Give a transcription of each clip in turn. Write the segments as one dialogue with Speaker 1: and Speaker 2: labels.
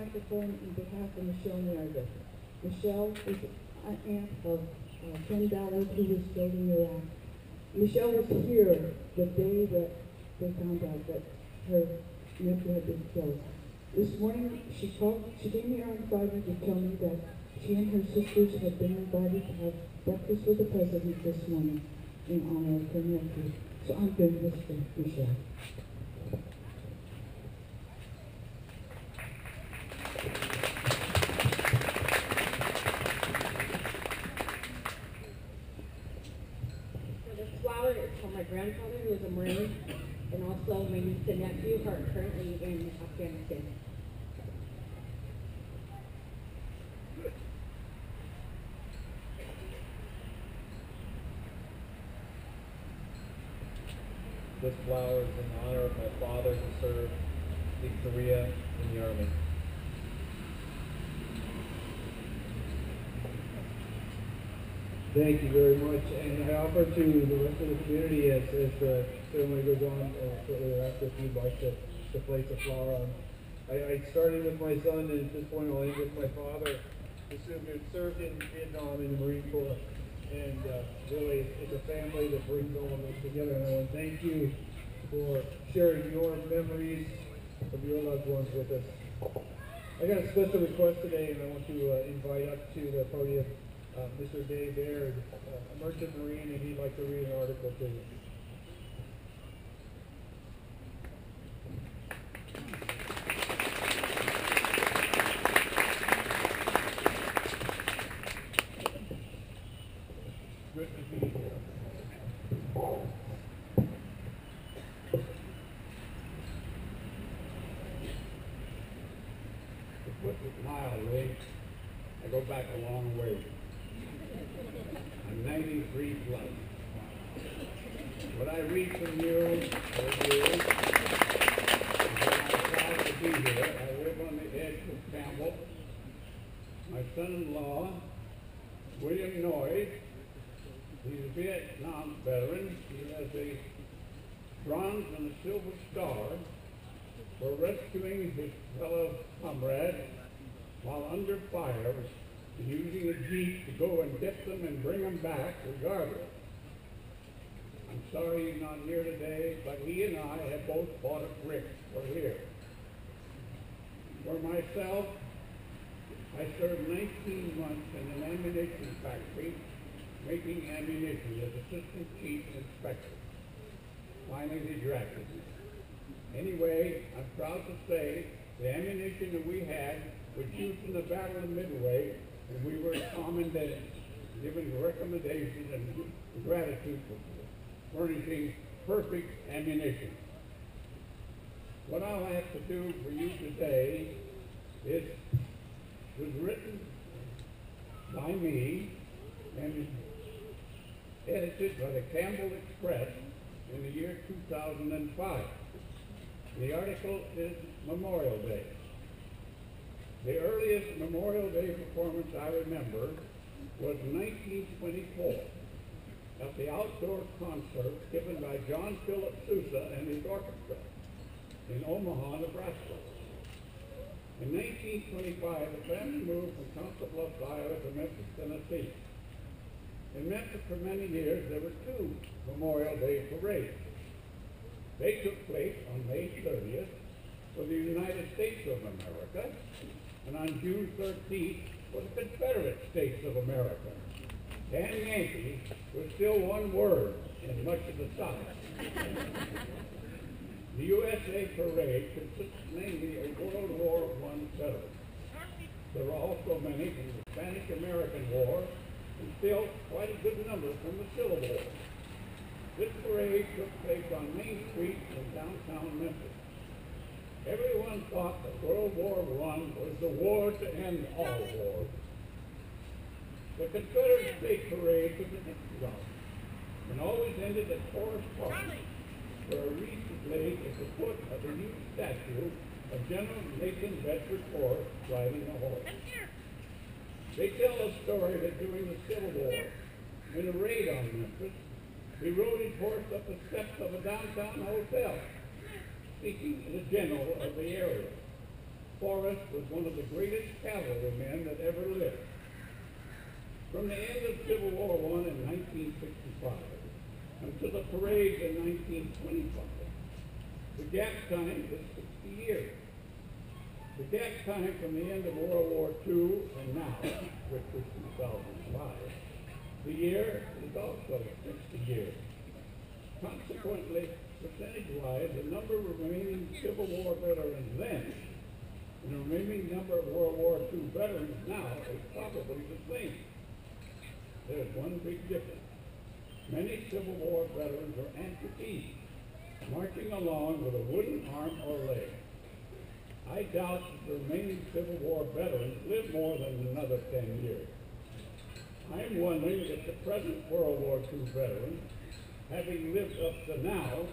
Speaker 1: microphone on behalf of Michelle Meredith. Michelle is an aunt of Ken Ballard, who was killed in Iraq. Michelle was here the day that they found out that her nephew had been killed. This morning, she came here on Friday to tell me that she and her sisters had been invited to have breakfast with the president this morning in honor of her nephew. So I'm going to miss Michelle.
Speaker 2: So this flower is for my grandfather, who was a Marine, and also my niece and nephew, who are currently in Afghanistan.
Speaker 3: This flower is in honor of my father who served in Korea in the Army. Thank you very much, and I offer to the rest of the community as the ceremony goes on shortly thereafter, if you'd like to place a flower on. I started with my son, and at this point I'll end with my father, who served in Vietnam in the Marine Corps. And really, it's a family that brings all of us together. And I want to thank you for sharing your memories of your loved ones with us. I got a special request today, and I want to invite up to the podium Mr. Dave Baird, a merchant marine, and he'd like to read an article to you. Good to be here.
Speaker 4: To put it mildly, I go back a long way. I'm 93 plus. What I read from you is I'm proud to be here. I live on the edge of Campbell. My son-in-law, William Noyd, he's a Vietnam veteran. He has a Bronze and a Silver Star for rescuing his fellow comrade while under fire, using a jeep to go and get them and bring them back regardless. I'm sorry he's not here today, but he and I have both bought a brick for here. For myself, I served 19 months in an ammunition factory making ammunition as assistant chief inspector. Finally, they drafted me. Anyway, I'm proud to say the ammunition that we had was used in the Battle of Midway, and we were commended, given recommendations and gratitude for furnishing perfect ammunition. What I'll have to do for you today is was written by me and edited by the Campbell Express in the year 2005. The article is Memorial Day. The earliest Memorial Day performance I remember was 1924 at the outdoor concert given by John Philip Sousa and his orchestra in Omaha, Nebraska. In 1925, the family moved from Council Bluffs, Iowa to Memphis, Tennessee. In Memphis for many years, there were two Memorial Day parades. They took place on May 30th for the United States of America, and on June 13th for the Confederate States of America. And Yankee was still one word in much of the South. The USA parade consists mainly of World War I veterans. There were also many from the Spanish-American War, and still quite a good number from the Civil War. This parade took place on Main Street in downtown Memphis. Everyone thought that World War I was the war to end all wars. The Confederate State Parade was a different route, and always ended at Forest Park, where a wreath was laid at the foot of a huge statue of General Nathan Bedford Forrest riding a horse. They tell a story that during the Civil War, in a raid on Memphis, he rode his horse up the steps of a downtown hotel, speaking to the general of the area. Forrest was one of the greatest cavalrymen that ever lived. From the end of Civil War I in 1965 until the parade in 1925, the gap time is 60 years. The gap time from the end of World War II and now, which was 2005, the year is also 60 years. Consequently, percentage-wise, the number of remaining Civil War veterans then and the remaining number of World War II veterans now is probably the same. There's one big difference. Many Civil War veterans are amputees, marching along with a wooden arm or leg. I doubt that the remaining Civil War veterans live more than another 10 years. I'm wondering if the present World War II veterans, having lived up to now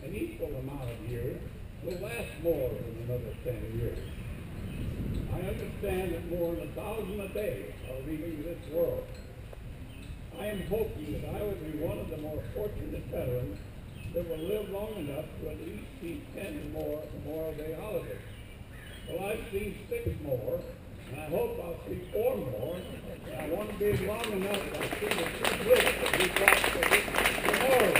Speaker 4: an equal amount of years, will last more than another 10 years. I understand that more than 1,000 a day are leaving this world. I am hoping that I will be one of the more fortunate veterans that will live long enough to at least see 10 more Memorial Day holidays. Well, I've seen 6 more, and I hope I'll see 4 more, and I want to be long enough to see the 2 gifts that we brought for this memorial.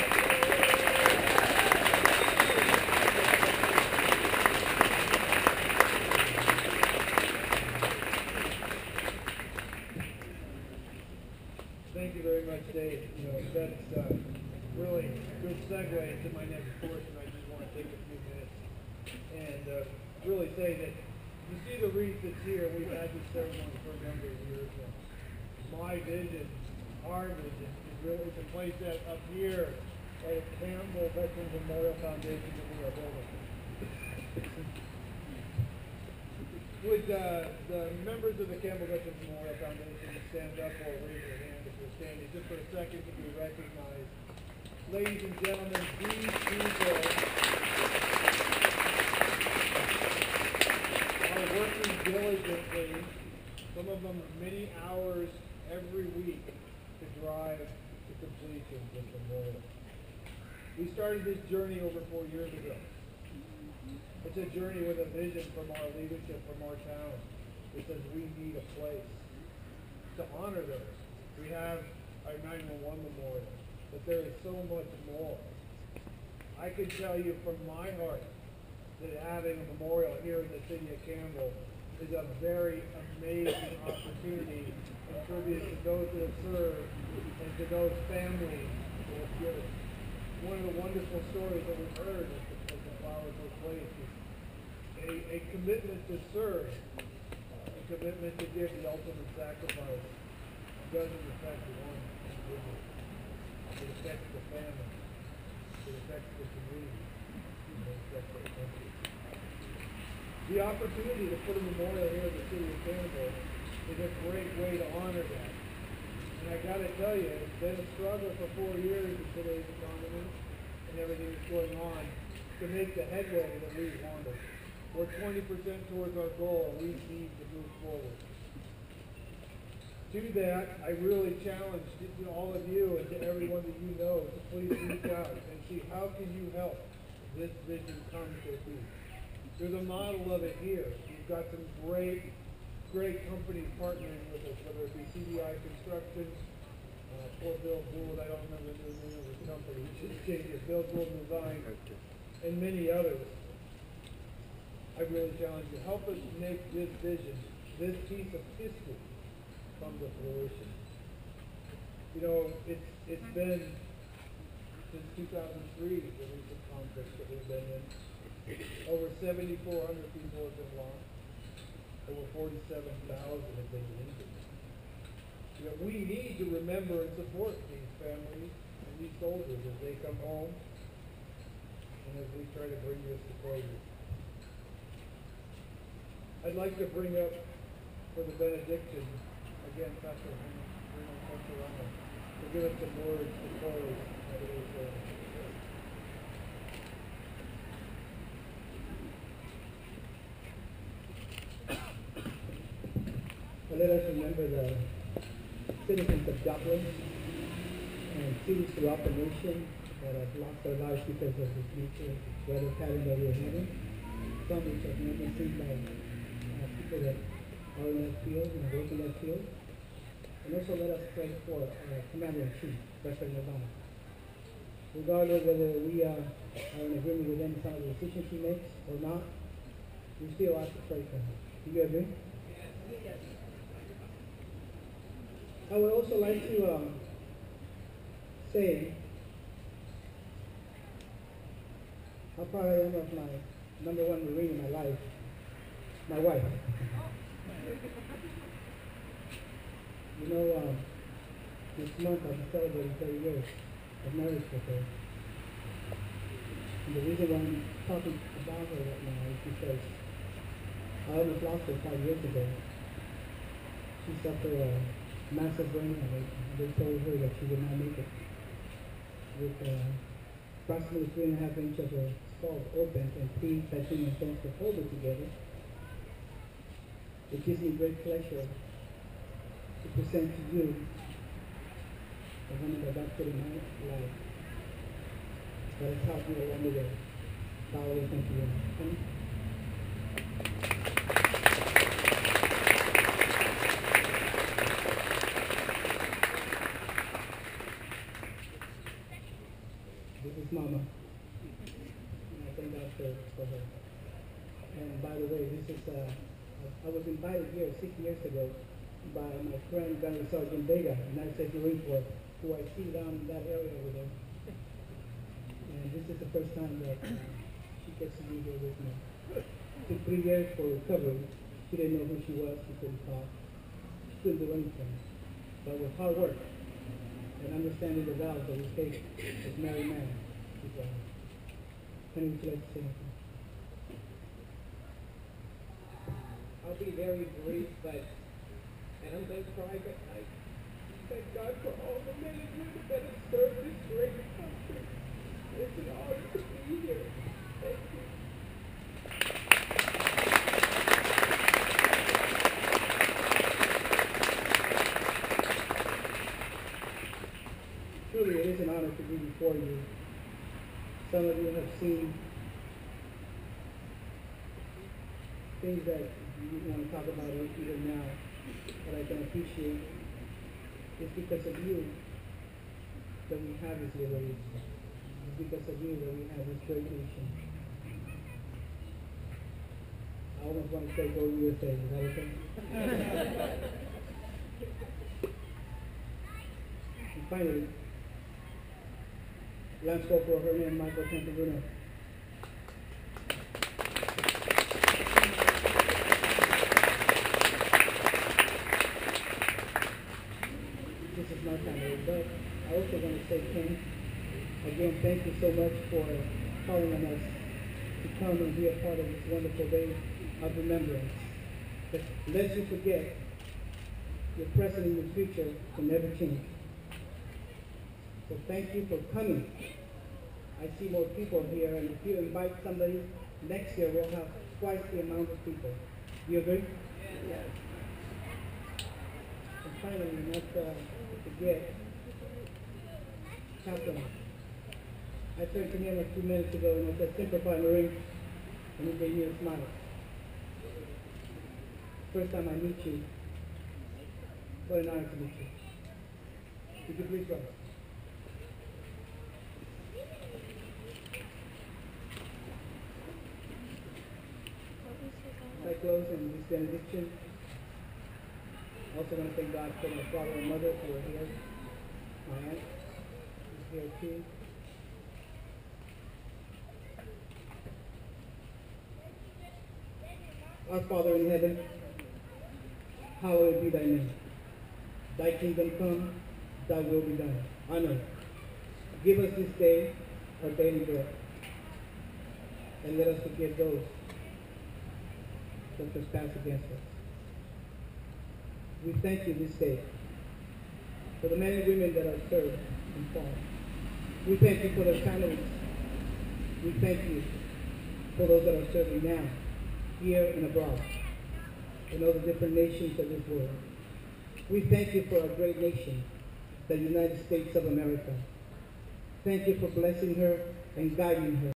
Speaker 3: Thank you very much, Dave. That's really a good segue into my next portion. I just want to take a few minutes and really say that you see the wreath that's here. We've had this ceremony for a number of years now. My vision, our vision, is really to place that up here at Campbell Veterans Memorial Foundation that we are building. Would the members of the Campbell Veterans Memorial Foundation stand up or raise their hand if you're standing, just for a second to be recognized. Ladies and gentlemen, these people are working diligently, some of them many hours every week, to drive to completion of the memorial. We started this journey over 4 years ago. It's a journey with a vision from our leadership, from our town, that says we need a place to honor those. We have our 911 memorial, but there is so much more. I can tell you from my heart that having a memorial here in the city of Campbell is a very amazing opportunity and tribute to those that have served and to those families who have given. One of the wonderful stories that we've heard as the flowers were placed is a commitment to serve, a commitment to give the ultimate sacrifice. It doesn't affect one individual. It affects the family. It affects the community. It affects the country. The opportunity to put a memorial here in the city of Campbell is a great way to honor that. And I gotta tell you, it's been a struggle for 4 years in today's economy and everything that's going on to make the headway that we wanted. We're 20% towards our goal, and we need to move forward. To that, I really challenge all of you and to everyone that you know to please reach out and see how can you help this vision come to be. There's a model of it here. You've got some great companies partnering with us, whether it be CDI Construction, poor Bill Gould, I don't remember the name of his company, he should change it, Bill Gould Design, and many others. I really challenge you, help us make this vision, this piece of history, come to fruition. You know, it's been since 2003, the recent conflict that we've been in. Over 7,400 people have been lost. Over 47,000 have been injured. You know, we need to remember and support these families and these soldiers as they come home and as we try to bring this to closure. I'd like to bring up for the benediction, again, Pastor Ramos, to give us some words to close today's service.
Speaker 5: Let us remember the citizens of Dublin and cities throughout the nation that have lost their lives because of this nature, weather pattern that we're having. Some which have never seen like people that are in that field and work in that field. And also let us pray for Commander-in-Chief, President Obama. Regardless whether we are in agreement with him in some of the decisions he makes or not, we still have to pray for him. Do you agree? I would also like to say how proud I am of my number one Marine in my life, my wife. You know, this month I'll be celebrating 30 years of marriage with her. And the reason why I'm talking about her right now is because I almost lost her 5 years ago. She suffered a massive brain hemorrhage. They told her that she would not make it. With approximately 3.5 inches of her skull open and 3 titanium stones to hold it together. It gives me great pleasure to present to you the woman that God put in my life that has helped me along the way. Valerie, thank you very much. This is Mama. And I thank God for her. And by the way, this is, I was invited here 6 years ago by my friend Gunnery Sergeant Vega, United States Marine Corps, who I see down in that area over there. And this is the first time that she gets to be here with me. It took 3 years for recovery. She didn't know who she was. She couldn't talk. She couldn't do anything. But with hard work and understanding the vows that we take as married men, she's Penny, would you like to say anything?
Speaker 6: I'll be very brief, and I'm going to cry, but I thank God for all the men and women that have served this great country. It's an honor to be here. Thank you.
Speaker 5: Truly, it is an honor to be before you. Some of you have seen things that you want to talk about even now, but I can appreciate. It's because of you that we have this liberty. It's because of you that we have this great nation. I almost want to say go USA. Is that okay? And finally, Lance Corporal Hernan Michael Santagruno. This is my time, but I also want to say, Ken, again, thank you so much for calling on us to come and be a part of this wonderful day of remembrance. But lest you forget, your present and your future will never change. So thank you for coming. I see more people here, and if you invite somebody, next year we'll have twice the amount of people. You agree? Yes. And finally, not forget, Captain. I turned to him a few minutes ago and I said, "Simplify Marine," and he gave me a smile. First time I meet you, what an honor to meet you. Would you please rise? I close in this benediction. I also want to thank God for my father and mother who are here. My aunt is here too. Our Father in heaven, hallowed be thy name. Thy kingdom come, thy will be done on earth. Give us this day our daily bread, and let us forgive those that trespass against us. We thank you this day for the men and women that are served and fallen. We thank you for their families. We thank you for those that are serving now, here and abroad, in all the different nations of this world. We thank you for our great nation, the United States of America. Thank you for blessing her and guiding her